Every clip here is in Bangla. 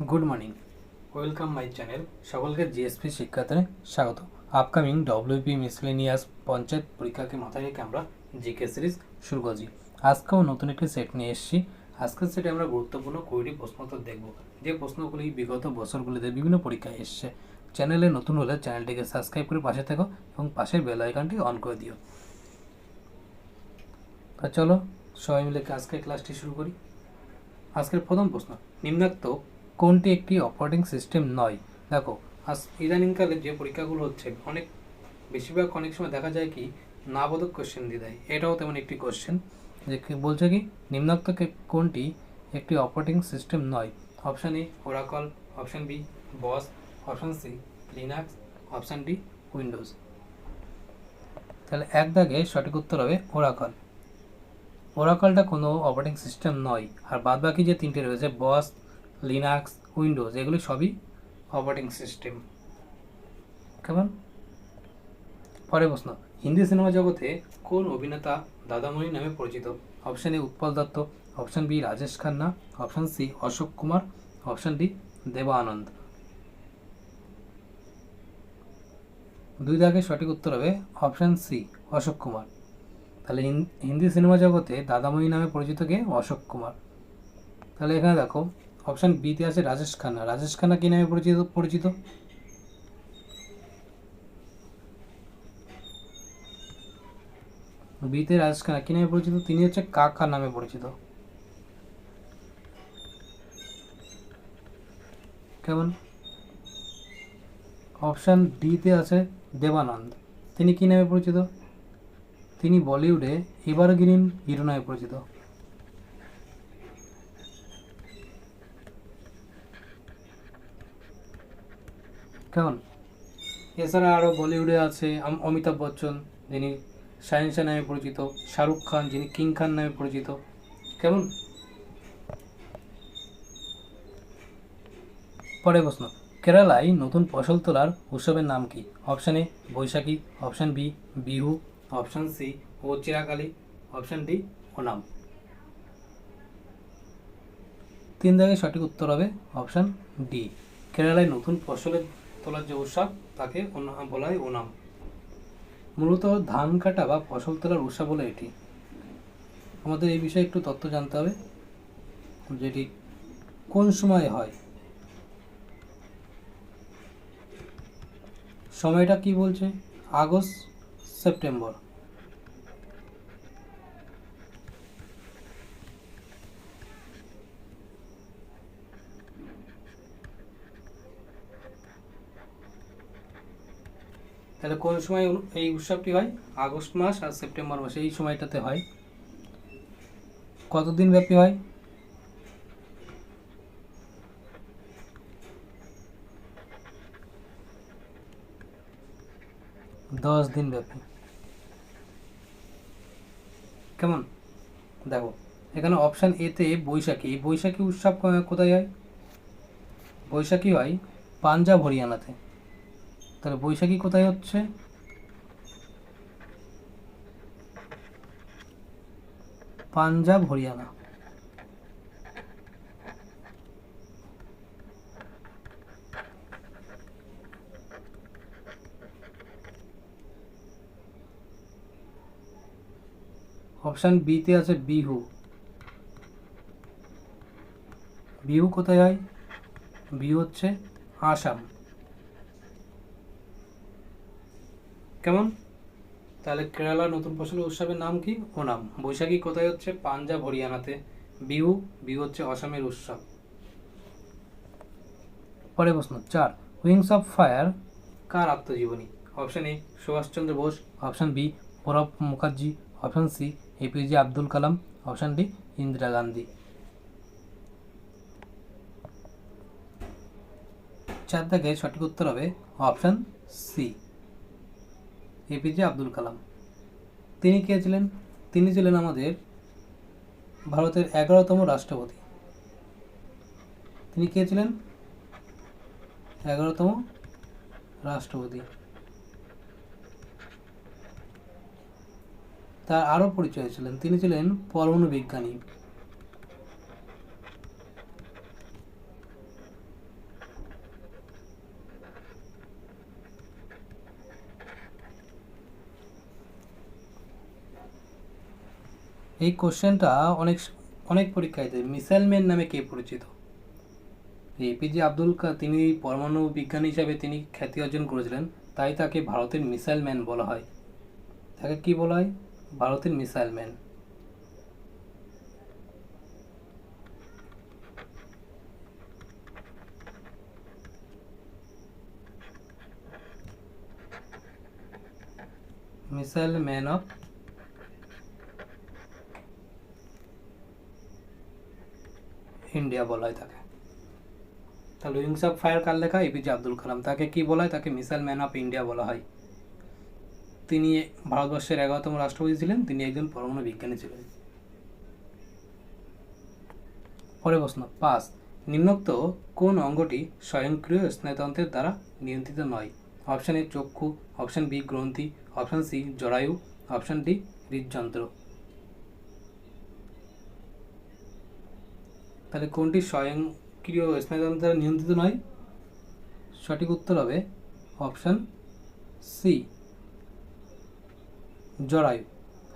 Good morning, welcome my channel. সকলকে জিএসপি শিক্ষাতে স্বাগত। আপকামিং ডব্লিউপি মিসলেনিয়াস পঞ্চায়েত পরীক্ষাকে মাথায় রেখে আমরা জিকে সিরিজ শুরু করছি। আজকেও নতুন একটি সেট নিয়ে এসেছি। আজকের সেটে আমরা গুরুত্বপূর্ণ 20টি প্রশ্নোত্তর দেখব, যে প্রশ্নগুলি বিগত বছরগুলিতে বিভিন্ন পরীক্ষায় এসছে। চ্যানেলে নতুন হলে চ্যানেলটিকে সাবস্ক্রাইব করে পাশে থাকো এবং পাশের বেল আইকনটি অন করে দিও। তা চলো সবাই মিলে আজকের ক্লাসটি শুরু করি। আজকের প্রথম প্রশ্ন, নিম্নোক্ত কোনটি একটি অপারেটিং সিস্টেম নয়? দেখো, ইদানিংকালে যে পরীক্ষাগুলো হচ্ছে অনেক সময় দেখা যায় কি না বোধক কোশ্চেন দিয়ে দেয়। এটাও তেমন একটি কোশ্চেন যে বলছে কি নিম্নোক্ত কোনটি একটি অপারেটিং সিস্টেম নয়? Option A Oracle, option B BOSS, option C Linux, option D Windows. তাহলে এক দাগে সঠিক উত্তর হবে ওরাকল। ওরাকলটা কোনো অপারেটিং সিস্টেম নয়, আর বাদ বাকি যে তিনটে রয়েছে বস, লিনাক্স, উইন্ডোজ, এগুলি সবই অপারেটিং সিস্টেম। কেমন? পরের প্রশ্ন, হিন্দি সিনেমা জগতে কোন অভিনেতা দাদামণি নামে পরিচিত? Option A Utpal Dutt, option B Rajesh Khanna, option C Ashok Kumar, option D Dev Anand. দুই দাগে সঠিক উত্তর হবে অপশান সি অশোক কুমার। তাহলে হিন্দি সিনেমা জগতে দাদামণি নামে পরিচিত কে? অশোক কুমার। তাহলে এখানে দেখো অপশান বিতে আছে রাজেশ খান্না। রাজেশ খান্না কি নামে পরিচিত? বিতে রাজেশ খান্না কি নামে পরিচিত? তিনি হচ্ছে কাকা নামে পরিচিত। কেমন? অপশান ডিতে আছে দেবানন্দ। তিনি কি নামে পরিচিত? তিনি বলিউডে এভারগ্রিন হিরো নামে পরিচিত। কেমন? এছাড়া আরও বলিউডে আছে অমিতাভ বচ্চন, যিনি শাহেনশাহ নামে পরিচিত, শাহরুখ খান, যিনি কিং খান নামে পরিচিত। কেমন? পরের প্রশ্ন, কেরালায় নতুন ফসল তোলার উৎসবের নাম কি? Option A Baishakhi, option B Bihu, option C ও চিরাকালী, অপশান ডি ওনাম। তিন দাগে সঠিক উত্তর হবে অপশান ডি। কেরালায় নতুন ফসলের তোলার যে উৎসব তাকে বলা হয় ওনাম। মূলত ধান কাটা বা ফসল তোলার উৎসব হলো এটি। আমাদের এই বিষয়ে একটু তথ্য জানতে হবে, যেটি কোন সময় হয়। সময়টা কি বলছে? August September. তাহলে কোন সময় এই উৎসবটি হয়? আগস্ট মাস আর সেপ্টেম্বর মাসে, এই সময়টাতে হয়। কতদিন ব্যাপী হয়? 10 দিন ব্যাপী। কেমন? দেখো এখানে অপশান এতে বৈশাখী, এই বৈশাখী উৎসব কোথায় হয়? বৈশাখী হয় পাঞ্জাব হরিয়ানাতে। তাহলে বৈশাখী কোথায় হচ্ছে? পাঞ্জাব হরিয়ানা। অপশান বিতে আছে বিহু। বিহু কোথায় হয়? বিহু হচ্ছে আসাম। কেমন? তাহলে কেরালা নতুন ফসলের উৎসবের নাম কি? ওনাম। বৈশাখী কোথায় হচ্ছে? পাঞ্জাব হরিয়ানাতে। বিহু হচ্ছে অসমের উৎসব। পরের প্রশ্ন 4, উইংস অফ ফায়ার কার আত্মজীবনী? Option A Subhash Chandra Bose, option B Pranab Mukherjee, option C APJ Abdul Kalam, option D Indira Gandhi. 4 দাগে সঠিক উত্তর হবে অপশান সি এপিজে আব্দুল কালাম। তিনি কে ছিলেন? তিনি ছিলেন আমাদের ভারতের 11তম রাষ্ট্রপতি। তিনি কে ছিলেন? 11তম রাষ্ট্রপতি। তার আরও পরিচয় ছিলেন, তিনি ছিলেন পরমাণু বিজ্ঞানী। এই কোশ্চেনটা অনেক অনেক পরীক্ষায় দেয়। মিসাইল ম্যান নামে কে পরিচিত? এপিজে আব্দুল কালাম, তিনি পরমাণু বিজ্ঞানী হিসাবে তিনি খ্যাতি অর্জন করেছিলেন, তাই তাকে ভারতের মিসাইল ম্যান বলা হয়। তাকে কি বলা হয়? ভারতের missile man. Missile man of India বলা হয় তাকে। তাহলে উইংস অফ ফায়ার কার লেখা? এপিজে আব্দুল কালাম। তাকে কি বলা হয়? তাকে মিসাইল ম্যান অফ ইন্ডিয়া বলা হয়। তিনি ভারতবর্ষের 11তম রাষ্ট্রপতি ছিলেন, তিনি একজন পরমাণু বিজ্ঞানী ছিলেন। পরে প্রশ্ন 5, নিম্নোক্ত কোন অঙ্গটি স্বয়ংক্রিয় স্নায়ুতন্ত্রের দ্বারা নিয়ন্ত্রিত নয়? অপশন এ চক্ষু, অপশন বি গ্রন্থি, অপশন সি জরায়ু, অপশন ডি হৃদযন্ত্র। তাহলে কোনটি স্বয়ংক্রিয় স্নায়ুতন্ত্র দ্বারা নিয়ন্ত্রিত নয়? সঠিক উত্তর হবে অপশন সি জরায়ু।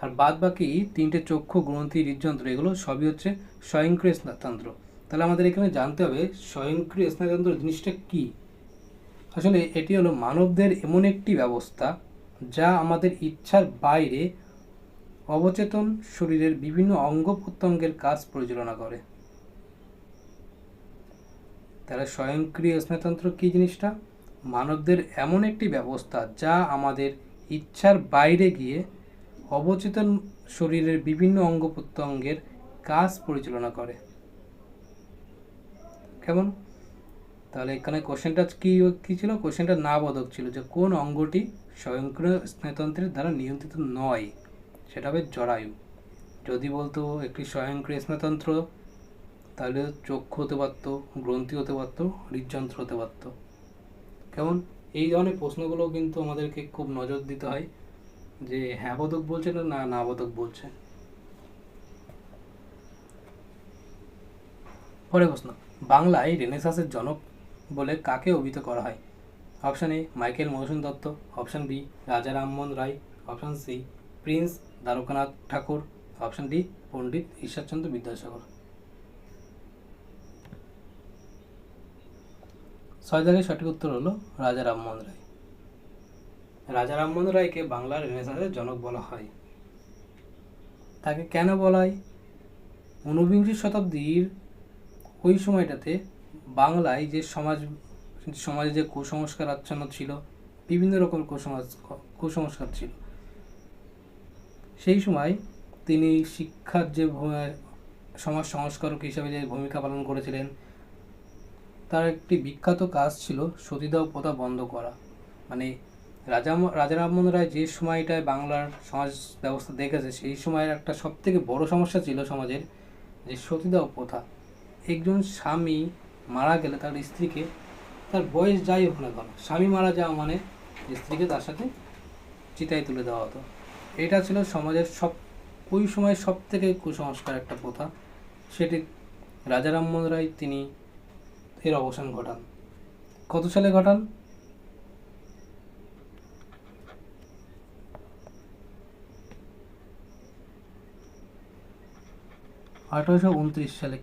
আর বাদ বাকি তিনটে চক্ষু, গ্রন্থি, হৃদযন্ত্র এগুলো সবই হচ্ছে স্বয়ংক্রিয় স্নায়ুতন্ত্র। তাহলে আমাদের এখানে জানতে হবে স্বয়ংক্রিয় স্নায়ুতন্ত্র জিনিসটা কি। আসলে এটি হলো মানবদের এমন একটি ব্যবস্থা যা আমাদের ইচ্ছার বাইরে অবচেতন শরীরের বিভিন্ন অঙ্গ প্রত্যঙ্গের কাজ পরিচালনা করে। তাহলে স্বয়ংক্রিয় স্নায়ুতন্ত্র কি জিনিসটা? মানবদের এমন একটি ব্যবস্থা যা আমাদের ইচ্ছার বাইরে গিয়ে অবচেতন শরীরের বিভিন্ন অঙ্গ প্রত্যঙ্গের কাজ পরিচালনা করে। কেমন? তাহলে এখানে কোশ্চেনটা কি ছিল? কোশ্চেনটা না বোধক ছিল যে কোন অঙ্গটি স্বয়ংক্রিয় স্নায়ুতন্ত্রের দ্বারা নিয়ন্ত্রিত নয়, সেটা হবে জরায়ু। যদি বলতো একটি স্বয়ংক্রিয় স্নায়ুতন্ত্র, তাহলে চক্ষু হতে পারত, গ্রন্থি হতে পারত, হৃদযন্ত্র হতে পারত। কেমন? এই ধরনের প্রশ্নগুলো কিন্তু আমাদেরকে খুব নজর দিতে হয় যে হ্যাঁ বোধক বলছে না না বোধক বলছে। পরে প্রশ্ন, বাংলায় রেনেসাঁসের জনক বলে কাকে অভিহিত করা হয়? Option A Michael Madhusudan Dutta, option B Raja Rammohan Roy, option C prince Dwarkanath Tagore, option D Pandit Ishwarchandra Vidyasagar. 6 দাগের সঠিক উত্তর হলো রাজা রামমোহন রায়। রাজা রামমোহন রায়কে বাংলার রেনেসাঁসের জনক বলা হয়। তাকে কেন বলা হয়? ঊনবিংশ শতাব্দীর ওই সময়টাতে বাংলায় যে সমাজে যে কুসংস্কার আচ্ছন্ন ছিল, বিভিন্ন রকম কুসংস্কার ছিল, সেই সময় তিনি শিক্ষার যে সমাজ সংস্কারক হিসেবে যে ভূমিকা পালন করেছিলেন, তার একটি বিখ্যাত কাজ ছিল সতীদাহ প্রথা বন্ধ করা। মানে রাজা রামমোহন রায় যে সময়টায় বাংলার সমাজ ব্যবস্থা দেখেছে, সেই সময়ের একটা সবথেকে বড় সমস্যা ছিল সমাজের যে সতীদাহ প্রথা। একজন স্বামী মারা গেলে তার স্ত্রীকে, তার বয়স যাই হোক না কেন, স্বামী মারা যাওয়া মানে স্ত্রীকে তার সাথে চিতায় তুলে দেওয়া হতো। এটা ছিল সমাজের ওই সময় সব থেকে কুসংস্কার একটা প্রথা। সেটি রাজা রামমোহন রায় তিনি এর অবসান ঘটান। কত সালে ঘটান? 1829 সালে।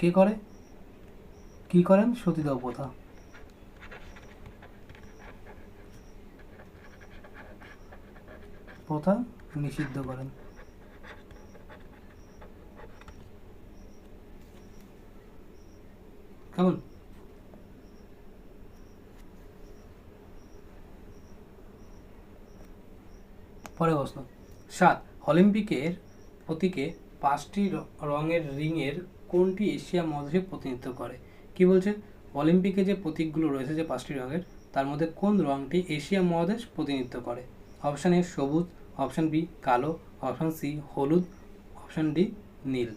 কি করেন? সতীদাহ প্রথা নিষিদ্ধ করেন। কেমন? পরে প্রশ্ন 7, অলিম্পিকের প্রতীকে 5টি রঙের রিংয়ের কোনটি এশিয়া মহাদেশে প্রতিনিধিত্ব করে? কি বলছে? অলিম্পিকে যে প্রতীকগুলো রয়েছে যে 5টি রঙের, তার মধ্যে কোন রঙটি এশিয়া মহাদেশ প্রতিনিধিত্ব করে? অপশন এ সবুজ, অপশন বি কালো, অপশন সি হলুদ, অপশন ডি নীল।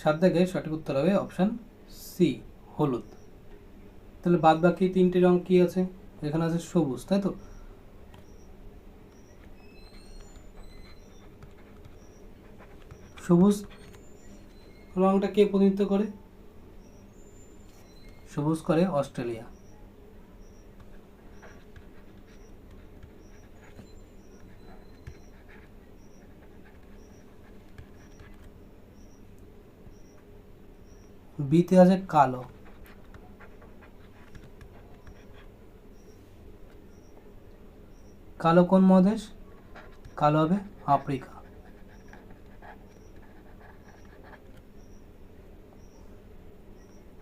সাত দাগের সঠিক উত্তর হবে অপশন সি হলুদ। তাহলে বাদ বাকি 3টি রং কি আছে? এখানে আছে সবুজ, তাই তো? সবুজ রংটা কে প্রতিনিধিত্ব করে? সবুজ করে অস্ট্রেলিয়া। বিতে আছে কালো, কালো কোন মহাদেশ? কালো হবে আফ্রিকা।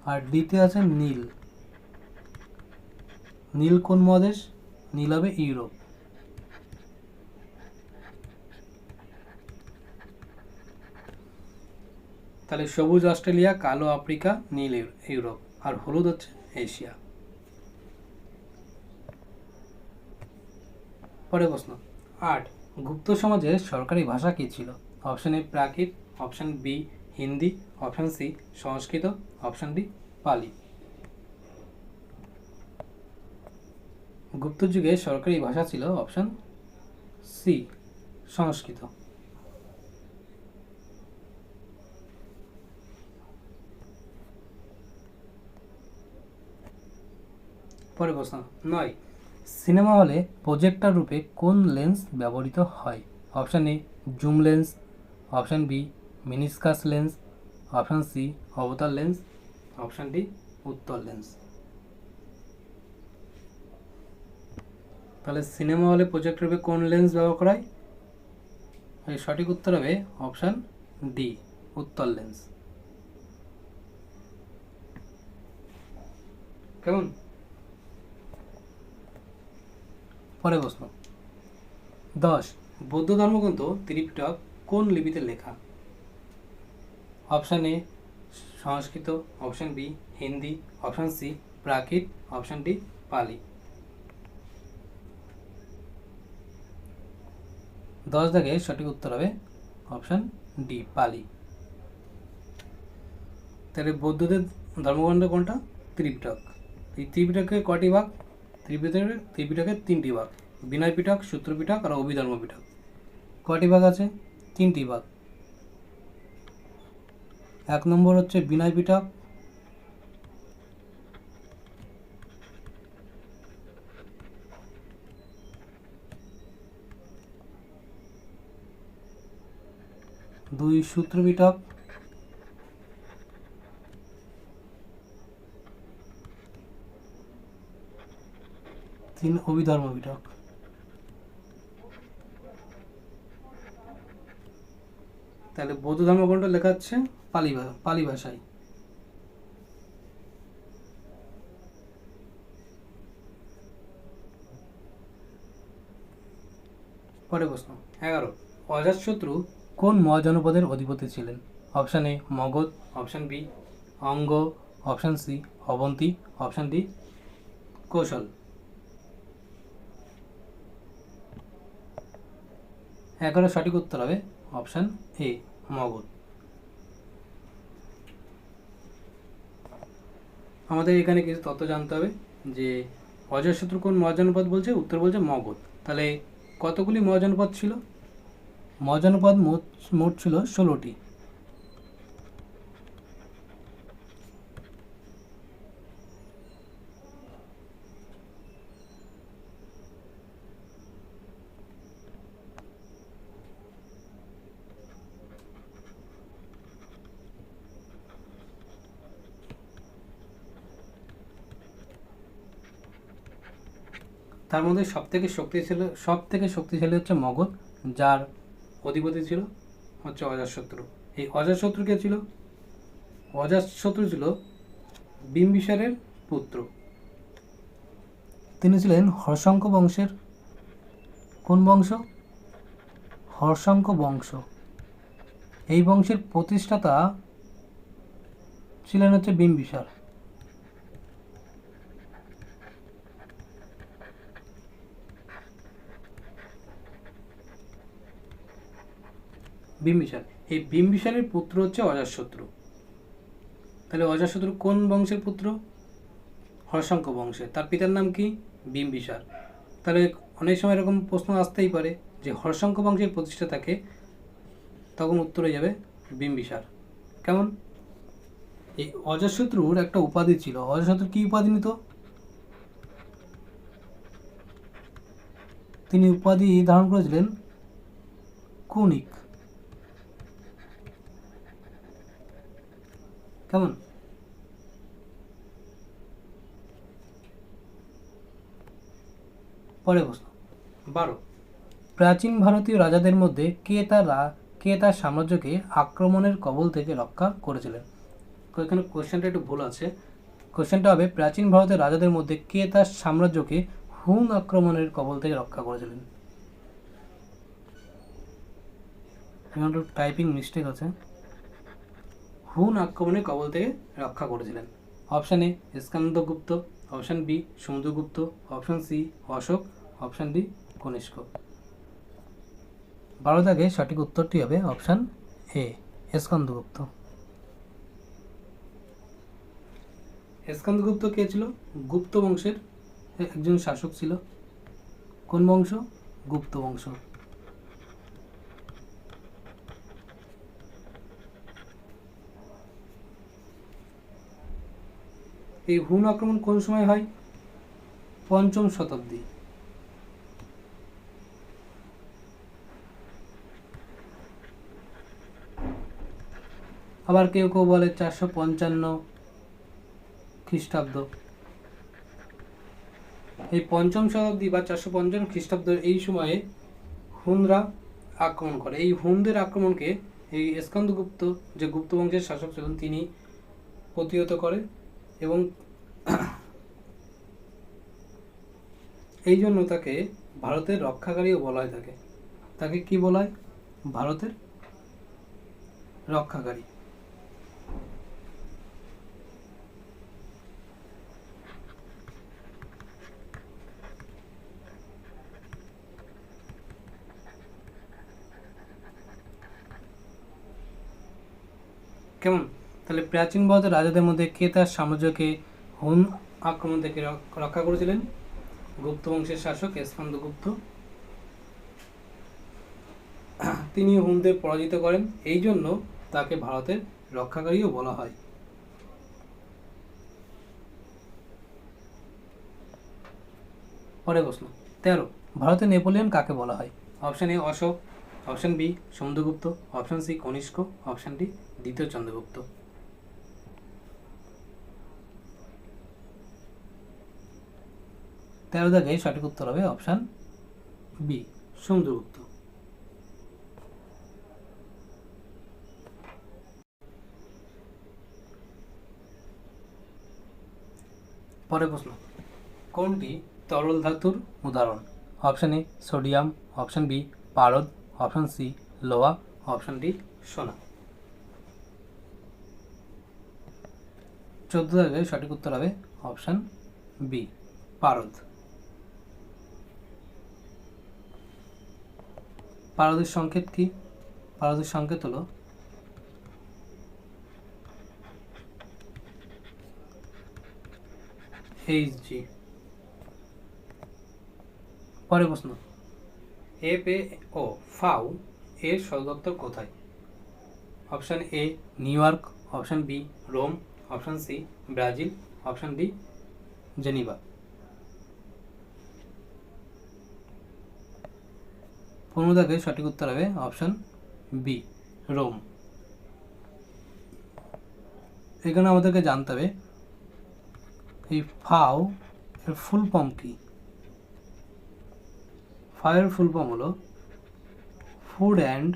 আর ডিতে আছে নীল, নীল কোন মহাদেশ? নীল হবে ইউরোপ। তাহলে সবুজ অস্ট্রেলিয়া, কালো আফ্রিকা, নীল ইউরোপ, আর হলুদ হচ্ছে এশিয়া। পরের প্রশ্ন 8, গুপ্ত সমাজের সরকারি ভাষা কী ছিল? Option A Prakrit, option B Hindi, option C Sanskrit, option D Pali. Gupta যুগে সরকারি ভাষা ছিল অপশন সি সংস্কৃত। পরের প্রশ্ন 9, সিনেমা হলে প্রজেক্টর রূপে কোন লেন্স ব্যবহৃত হয়? Option A zoom lens, option B meniscus lens, option C অবতার লেন্স, অপশন ডি উত্তর লেন্স। তাহলে সিনেমা হলে প্রজেক্টর রূপে কোন লেন্স ব্যবহার করা হয়? এর সঠিক উত্তর হবে অপশন ডি উত্তর লেন্স। কেমন? পরের প্রশ্ন 10, বৌদ্ধ ধর্মগ্রন্থ ত্রিপিটক কোন লিপিতে লেখা? Option A Sanskrit, option B Hindi, option C Prakrit, option D Pali. 10 দাগে সঠিক উত্তর হবে অপশন ডি পালি। তাহলে বৌদ্ধদের ধর্মগ্রন্থ কোনটা? ত্রিপিটক। এই ত্রিপিটকের কটি ভাগ? ত্রিপিটকের 3টি ভাগ, বিনয় পিটক, সূত্র পিটক আর অভিধর্ম পিটক। কটি ভাগ আছে? 3টি ভাগ। 1 নম্বর হচ্ছে বিনয় পিটক, 2 সূত্র পিটক, 3 অভিধর্ম পিটক। তাহলে বৌদ্ধ ধর্মগ্রন্থ লেখা হচ্ছে পালি ভাষায়। পরের প্রশ্ন 11, অজাতশত্রু কোন মহাজনপদের অধিপতি ছিলেন? Option A Magadh, option B Anga, option C Avanti, option D Kosala. 11 সঠিক উত্তর হবে অপশন এ মগধ। আমাদের এখানে কিছু তথ্য জানতে হবে যে অজাতশত্রু কোন মহাজনপদ বলছে, উত্তর বলছে মগধ। তাহলে কতগুলি মহাজনপদ ছিল? মহাজনপদ মোট ছিল 16টি। তার মধ্যে সবথেকে শক্তিশালী হচ্ছে মগধ, যার অধিপতি ছিল হচ্ছে অজাতশত্রু। এই অজাতশত্রু কে ছিল? অজাতশত্রু ছিল বিম্বিসারের পুত্র। তিনি ছিলেন হর্ষঙ্ক বংশের। কোন বংশ? হর্ষঙ্ক বংশ। এই বংশের প্রতিষ্ঠাতা ছিলেন হচ্ছে বিম্বিসার। এই বিম্বিসারের পুত্র হচ্ছে অজাতশত্রু। তাহলে অজাতশত্রু কোন বংশের পুত্র? হর্ষঙ্ক বংশের। তার পিতার নাম কি? বিম্বিসার। তাহলে অনেক সময় এরকম প্রশ্ন আসতেই পারে যে হর্ষঙ্ক বংশের প্রতিষ্ঠাতাকে, তখন উত্তর হয়ে যাবে বিম্বিসার। কেমন? এই অজাতশত্রুর একটা উপাধি ছিল। অজাতশত্রু কি উপাধি নিত? তিনি উপাধি ধারণ করেছিলেন কুনিক। কেমন? পরে প্রশ্ন 12, প্রাচীন ভারতীয় রাজাদের মধ্যে কে তার সাম্রাজ্যকে আক্রমণের কবল থেকে রক্ষা করেছিলেন? এখানে কোশ্চেনটা একটু ভুল আছে। কোশ্চেনটা হবে প্রাচীন ভারতের রাজাদের মধ্যে কে তার সাম্রাজ্যকে হুন আক্রমণের কবল থেকে রক্ষা করেছিলেন? একটু টাইপিং মিস্টেক আছে। হুন আক্রমণের কবল থেকে রক্ষা করেছিলেন। Option A Skandagupta, option B Samudragupta, option C Ashoka, option D Kanishka. 12 দাগে সঠিক উত্তরটি হবে অপশান এ স্কন্দগুপ্ত। স্কন্দগুপ্ত কে ছিল? গুপ্ত বংশের একজন শাসক ছিল। কোন বংশ? গুপ্ত বংশ। এই হুন আক্রমণ কোন সময় হয়? 5ম শতাব্দী। আবার কেউ কেউ বলে 455 খ্রিস্টাব্দ। এই 5ম শতাব্দী বা 455 খ্রিস্টাব্দ এই সময়ে হুনরা আক্রমণ করে। এই হুনদের আক্রমণকে এই স্কন্দগুপ্ত যে গুপ্ত বংশের শাসক ছিলেন তিনি প্রতিহত করে এবং এই জন্য তাকে ভারতের রক্ষাকারীও বলা হয়। তাকে কি বলা হয়? ভারতের রক্ষাকারী। কেমন? তাহলে প্রাচীন ভারতের রাজাদের মধ্যে কে তার সাম্রাজ্যকে হুন আক্রমণ থেকে রক্ষা করেছিলেন? গুপ্ত বংশের শাসক স্কন্দগুপ্ত। তিনি হুনদের পরাজিত করেন, এই জন্য তাকে ভারতের রক্ষাকারীও বলা হয়। পরে প্রশ্ন 13, ভারতের নেপোলিয়ন কাকে বলা হয়? Option A Ashoka, option B Samudragupta, option C Kanishka, option D দ্বিতীয় চন্দ্রগুপ্ত। 13 দাগে সঠিক উত্তর হবে অপশান বি সমুদ্রগুপ্ত। পরে প্রশ্ন কোনটি তরল ধাতুর উদাহরণ? Option A sodium, option B পারদ, অপশান সি লোহা, অপশান ডি সোনা। 14 দাগে সঠিক উত্তর হবে অপশান বি পারদ। পারদের সংকেত কি? পারদের সংকেত হলো Hg। পরে প্রশ্ন FAO ফাও এর সদর দপ্তর কোথায়? Option A New York, option B Rome, option C Brazil, option D Geneva. 15 দাগে সঠিক উত্তর হবে অপশান বি রোম। এখানে আমাদেরকে জানতে হবে এই ফাও এর ফুল ফর্ম কি? ফাও এর ফুল ফর্ম হলো ফুড অ্যান্ড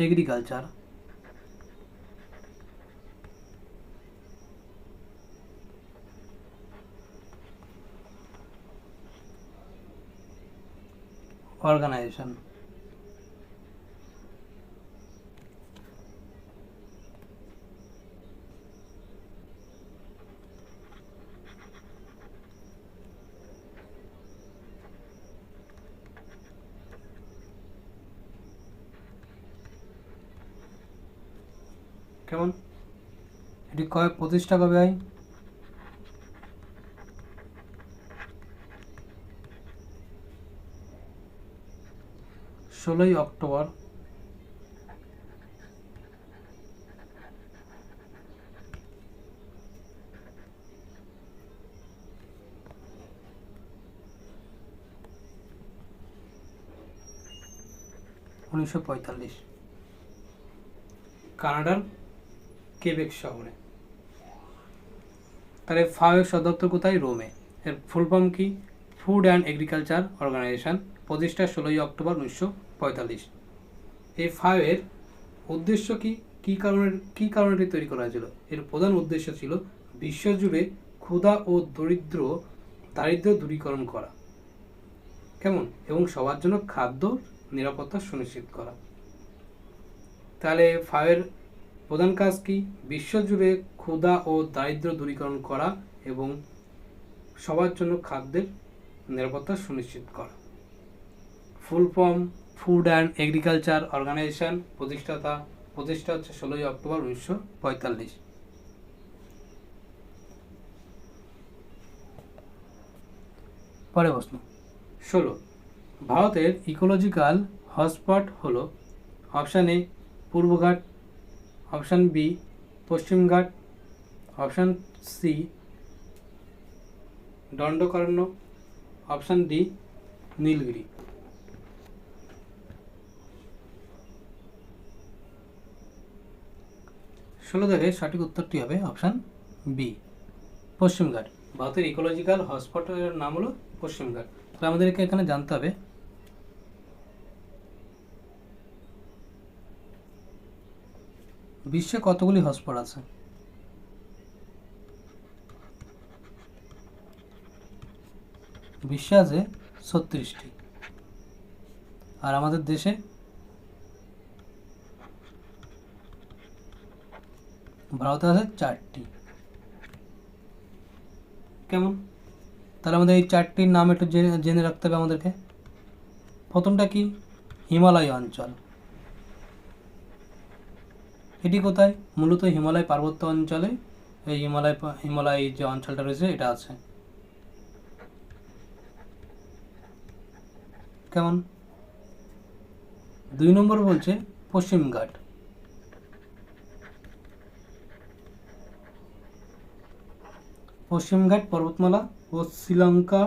এগ্রিকালচার অর্গানাইজেশন। কেমন? এটি প্রতিষ্ঠা কবে হয়? 16 অক্টোবর 1945 কানাডার কেবেক শহরে। তাহলে ফাও এর সদর দপ্তর কোথায়? রোমে। এর ফুল ফর্ম কি? ফুড অ্যান্ড এগ্রিকালচার অর্গানাইজেশন, প্রতিষ্ঠা 16ই অক্টোবর 1945। এই ফাওয়ের উদ্দেশ্য কি? কী কারণে এটি তৈরি করা হয়েছিল? এর প্রধান উদ্দেশ্য ছিল বিশ্বজুড়ে ক্ষুধা ও দারিদ্র্য দূরীকরণ করা, কেমন, এবং সবার জন্য খাদ্য নিরাপত্তা সুনিশ্চিত করা। তাহলে ফাওয়ের প্রধান কাজ কি? বিশ্বজুড়ে ক্ষুধা ও দারিদ্র্য দূরীকরণ করা এবং সবার জন্য খাদ্যের নিরাপত্তা সুনিশ্চিত করা। Full form food and agriculture organization, প্রতিষ্ঠা হচ্ছে 16ই অক্টোবর 1945। পরে প্রশ্ন 16, ভারতের ইকোলজিক্যাল হটস্পট হলো অপশান এ পূর্বঘাট, অপশান বি পশ্চিমঘাট, option C Dandakaranya, option D Nilgiri. 16 থেকে সঠিক উত্তরটি হবে অপশান বি পশ্চিমঘাট। ভারতের ইকোলজিক্যাল হটস্পটের নাম হলো পশ্চিমঘাট। তাহলে আমাদেরকে এখানে জানতে হবে বিশ্বে কতগুলি হটস্পট আছে? বিশ্বে আছে 36টি, আর আমাদের দেশে ভারতে আছে 4টি। কেমন? তাহলে আমাদের এই 4টির নাম একটু জেনে রাখতে হবে আমাদেরকে। প্রথমটা কি? হিমালয় অঞ্চল। এটি কোথায়? মূলত হিমালয় পার্বত্য অঞ্চলে এই হিমালয় যে অঞ্চলটা রয়েছে এটা আছে। কেমন? 2 নম্বর বলছে পশ্চিমঘাট। পশ্চিমঘাট পর্বতমালা ও শ্রীলঙ্কা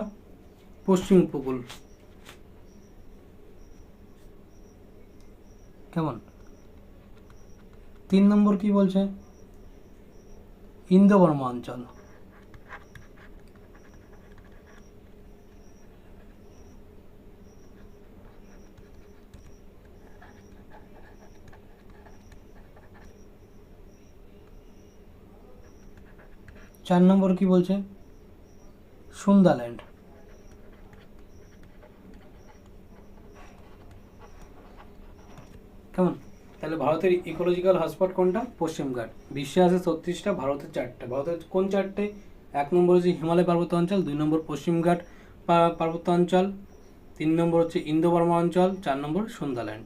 পশ্চিম উপকূল। কেমন? 3 নম্বর কি বলছে? ইন্দো বর্মা অঞ্চল। 4 নম্বর কি বলছে? সুন্দাল্যান্ড। কেমন? তাহলে ভারতের ইকোলজিক্যাল হটস্পট কোনটা? পশ্চিমঘাট। বিশ্বে আছে 36টা, ভারতের 4টা। ভারতের কোন 4টে? 1 নম্বর হচ্ছে হিমালয় পার্বত্য অঞ্চল, 2 নম্বর পশ্চিমঘাট পার্বত্য অঞ্চল, 3 নম্বর হচ্ছে ইন্দো বর্মা অঞ্চল, 4 নম্বর সুন্দাল্যান্ড।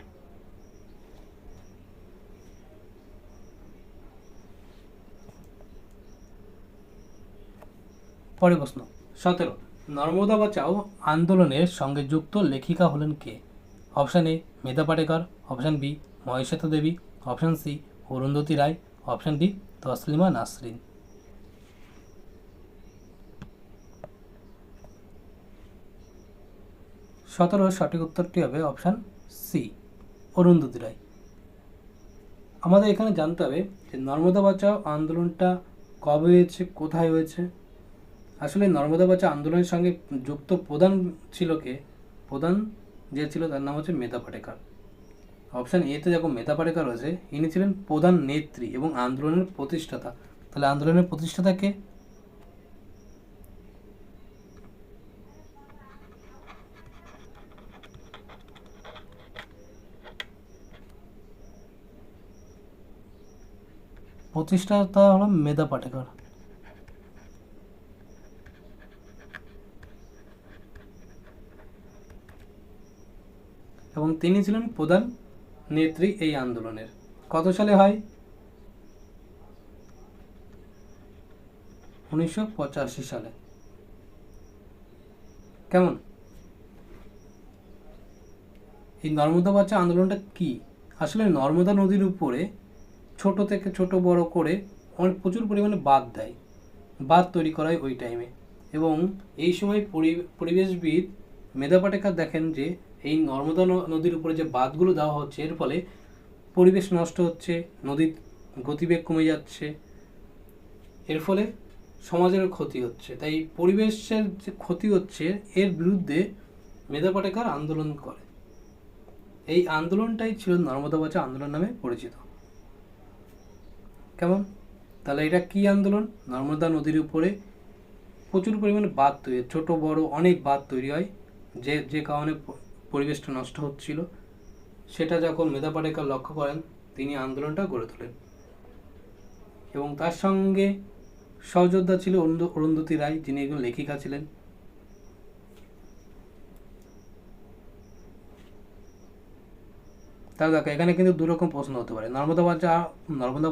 পরের প্রশ্ন 17, নর্মদা বাঁচাও আন্দোলনের সঙ্গে যুক্ত লেখিকা হলেন কে? Option A Medha Patkar, option B Mahasweta Devi, option C Arundhati Roy, option D Taslima Nasrin. 17 সঠিক উত্তরটি হবে অপশান সি অরুন্ধতী রায়। আমাদের এখানে জানতে হবে যে নর্মদা বাঁচাও আন্দোলনটা কবে হয়েছে, কোথায় হয়েছে। আসলে নর্মদা বাঁচাও আন্দোলনের সঙ্গে যুক্ত প্রধান ছিল কে? প্রধান যে ছিল তার নাম হচ্ছে মেধা পাটেকর। অপশান এতে যখন মেধা পাটেকর রয়েছে, ইনি ছিলেন প্রধান নেত্রী এবং আন্দোলনের প্রতিষ্ঠাতা। তাহলে আন্দোলনের প্রতিষ্ঠাতা কে? প্রতিষ্ঠাতা হলো মেধা পাটেকর। এবং তিনি ছিলেন প্রধান নেত্রী এই আন্দোলনের। কত সালে হয়? 1985 সালে। কেমন? এই নর্মদা বাঁচাও আন্দোলনটা কি? আসলে নর্মদা নদীর উপরে ছোট থেকে ছোট বড় করে প্রচুর পরিমাণে বাঁধ তৈরি করা হয় ওই টাইমে। এবং এই সময় পরিবেশবিদ মেধা পাটেকর দেখেন যে এই নর্মদা নদীর উপরে যে বাঁধগুলো দেওয়া হচ্ছে এর ফলে পরিবেশ নষ্ট হচ্ছে, নদীর গতিবেগ কমে যাচ্ছে। এর ফলে সমাজের ক্ষতি হচ্ছে, তাই পরিবেশের যে ক্ষতি হচ্ছে এর বিরুদ্ধে মেধা পাটেকর আন্দোলন করে। এই আন্দোলনটাই ছিল নর্মদা বাঁচাও আন্দোলন নামে পরিচিত। কেমন? তাহলে এটা কি আন্দোলন? নর্মদা নদীর উপরে প্রচুর পরিমাণে বাঁধ তৈরি, ছোট বড় অনেক বাঁধ তৈরি হয়, যে কারণে পরিবেশটা নষ্ট হচ্ছিল। সেটা যখন মেধা পাটেকর লক্ষ্য করেন, তিনি আন্দোলনটা গড়ে তোলেন এবং তার সঙ্গে সহযোদ্ধা ছিল অরুন্ধতী রায়, যিনি একজন লেখিকা ছিলেন। তাহলে দেখো এখানে কিন্তু দুরকম প্রশ্ন হতে পারে। নর্মদা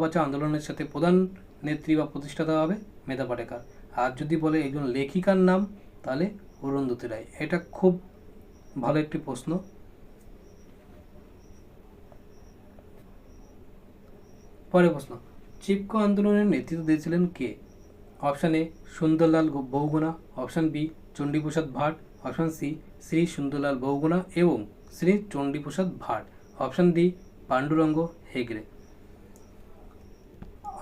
বাঁচাও আন্দোলনের সাথে প্রধান নেত্রী বা প্রতিষ্ঠাতা হবে মেধা পাটেকর, আর যদি বলে একজন লেখিকার নাম তাহলে অরুন্ধতী রায়। এটা খুব ভালো একটি প্রশ্ন। পরের প্রশ্ন, চিপকো আন্দোলনের নেতৃত্ব দিয়েছিলেন কে? Option A Sunderlal Bahuguna, option B Chandiprasad Bhatt, option C Shri Sunderlal Bahuguna এবং শ্রী চণ্ডীপ্রসাদ ভাট, অপশান ডি পাণ্ডুরঙ্গ হেগড়ে।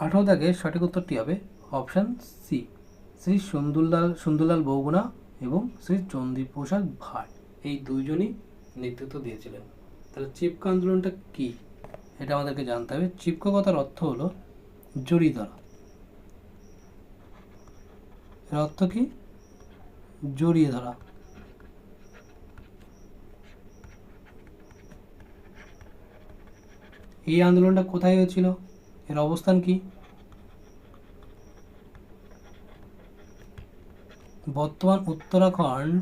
18 দাগের সঠিক উত্তরটি হবে অপশান সি শ্রী সুন্দরলাল বহুগুণা এবং শ্রী চণ্ডীপ্রসাদ ভাট, এই দুইজনই নেতৃত্ব দিয়েছিলেন। তাহলে চিপকো আন্দোলনটা কি এটা আমাদেরকে জানতে হবে। চিপকো কথার অর্থ হলো জড়িয়ে ধরা। এর অর্থ কি? জড়িয়ে ধরা। এই আন্দোলনটা কোথায় হয়েছিল? এর অবস্থান কি? বর্তমান উত্তরাখণ্ড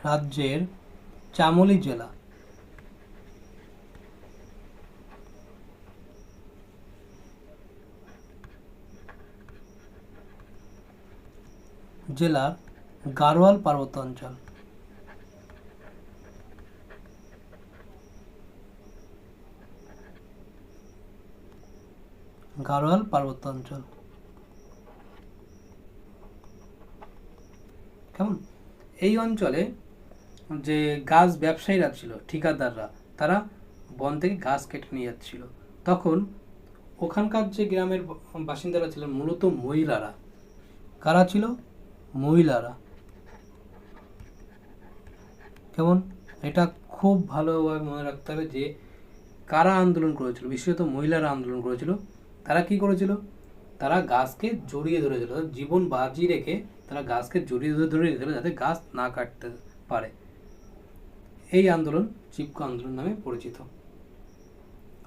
রাজ্যের চামোলি জেলা। জেলার গাড়োয়াল পার্বত্য অঞ্চল। গাড়োয়াল পার্বত্য অঞ্চল। কেমন? এই অঞ্চলে যে গাছ ব্যবসায়ীরা ছিল, ঠিকাদাররা, তারা বন থেকে গাছ কেটে নিয়ে যাচ্ছিল। তখন ওখানকার যে গ্রামের বাসিন্দারা ছিলেন মূলত মহিলারা। কারা ছিল? মহিলারা। কেমন? এটা খুব ভালোভাবে মনে রাখতে হবে যে কারা আন্দোলন করেছিল, বিশেষত মহিলারা আন্দোলন করেছিল। তারা কি করেছিল? তারা গাছকে জড়িয়ে ধরেছিল, জীবন বাজি রেখে তারা গাছকে জড়িয়ে ধরে রেখেছিল যাতে গাছ না কাটতে পারে। এই আন্দোলন চিপকো আন্দোলন নামে পরিচিত।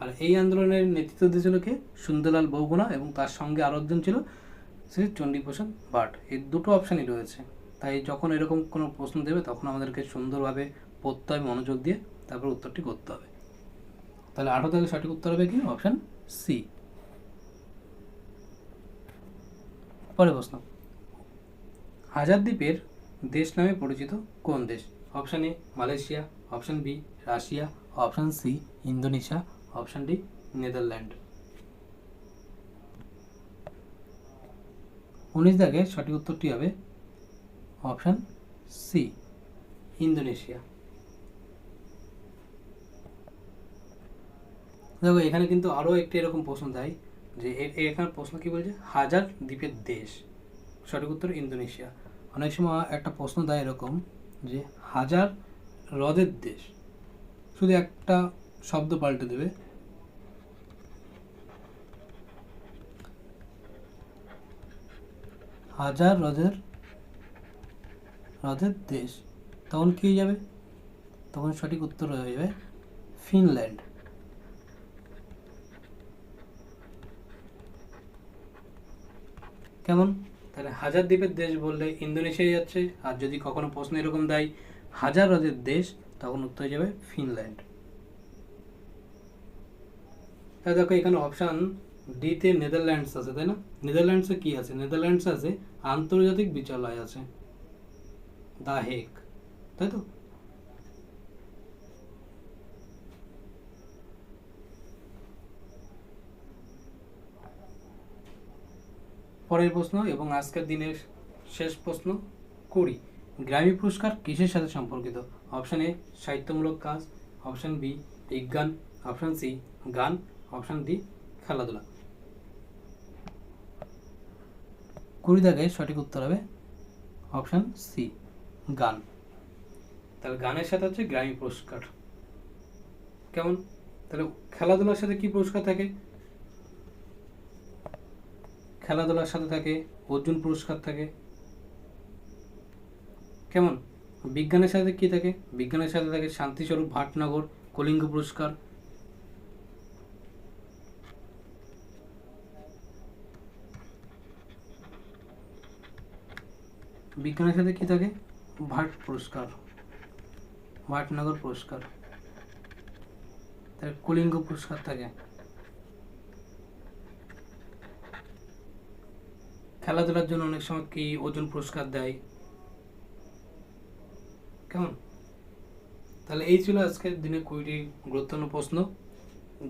আর এই আন্দোলনের নেতৃত্ব দিয়েছিল কে? সুন্দরলাল বহুগুণা এবং তার সঙ্গে আরো একজন ছিল শ্রী চণ্ডীপ্রসাদ ভাট। এই দুটো অপশানই রয়েছে, তাই যখন এরকম কোনো প্রশ্ন দেবে তখন আমাদেরকে সুন্দরভাবে পড়তে হবে, মনোযোগ দিয়ে, তারপর উত্তরটি করতে হবে। তাহলে 18 থেকে সঠিক উত্তর হবে কি? Option C. পরের প্রশ্ন, হাজার দ্বীপের দেশ নামে পরিচিত কোন দেশ? Option A Malaysia, option B Russia, option C Indonesia, option D Netherland. 19 দাগের সঠিক উত্তরটি হবে অপশান সি ইন্দোনেশিয়া। দেখো এখানে কিন্তু আরও একটি এরকম প্রশ্ন দেয় যে এখানে প্রশ্ন কি বলছে? হাজার দ্বীপের দেশ। সঠিক উত্তর ইন্দোনেশিয়া। অনেক সময় একটা প্রশ্ন দেয় এরকম যে হাজার হ্রদের দেশ, শুধু একটা শব্দ পাল্টে দেবে। হাজার হ্রদের দেশ, তখন কি হয়ে যাবে? তখন সঠিক উত্তর হয়ে যাবে ফিনল্যান্ড। কেমন? তাহলে হাজার দ্বীপের দেশ বললে ইন্দোনেশিয়া যাচ্ছে, আর যদি কখনো প্রশ্ন এরকম দেয় হাজার হ্রদের দেশ, তখন উত্তর হয়ে যাবে ফিনল্যান্ড। তাহলে দেখো এখানে অপশান ডিতে নেদারল্যান্ডস আছে, তাই না? নেদারল্যান্ডসে কি আছে? নেদারল্যান্ডসে আছে আন্তর্জাতিক বিচারালয় আছে, দা হেগ, তাই তো? পরের প্রশ্ন এবং আজকের দিনের শেষ প্রশ্ন 20, গ্র্যামি পুরস্কার কিসের সাথে সম্পর্কিত? অপশান এ সাহিত্যমূলক কাজ, অপশান বি বিজ্ঞান, অপশান সি গান, অপশান ডি খেলাধুলা। 20 দাগে সঠিক উত্তর হবে অপশান সি, গান। তাহলে গানের সাথে হচ্ছে গ্র্যামি পুরস্কার। কেমন? তাহলে খেলাধুলার সাথে কি পুরস্কার থাকে? খেলাধুলার সাথে থাকে অর্জুন পুরস্কার থাকে। কেমন? বিজ্ঞানের সাথে কি থাকে? বিজ্ঞানের সাথে থাকে শান্তিস্বরূপ ভাটনগর কলিঙ্গ পুরস্কার। বিজ্ঞানের সাথে কি থাকে? ভাট পুরস্কার, ভাটনগর পুরস্কার। তার কলিঙ্গ পুরস্কার থাকে। খেলাধুলার জন্য অনেক সময় কি অর্জুন পুরস্কার দেয়। কেমন? তাহলে এই ছিল আজকের দিনে 20টি গুরুত্বপূর্ণ প্রশ্ন।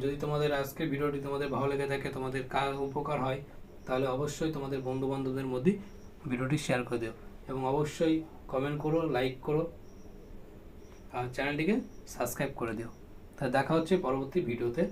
যদি তোমাদের আজকের ভিডিওটি তোমাদের ভালো লেগে থাকে, তোমাদের উপকার হয়, তাহলে অবশ্যই তোমাদের বন্ধু বান্ধবদের মধ্যে ভিডিওটি শেয়ার করে দিও এবং অবশ্যই কমেন্ট করো, লাইক করো আর চ্যানেলটিকে সাবস্ক্রাইব করে দিও। তাহলে দেখা হচ্ছে পরবর্তী ভিডিওতে।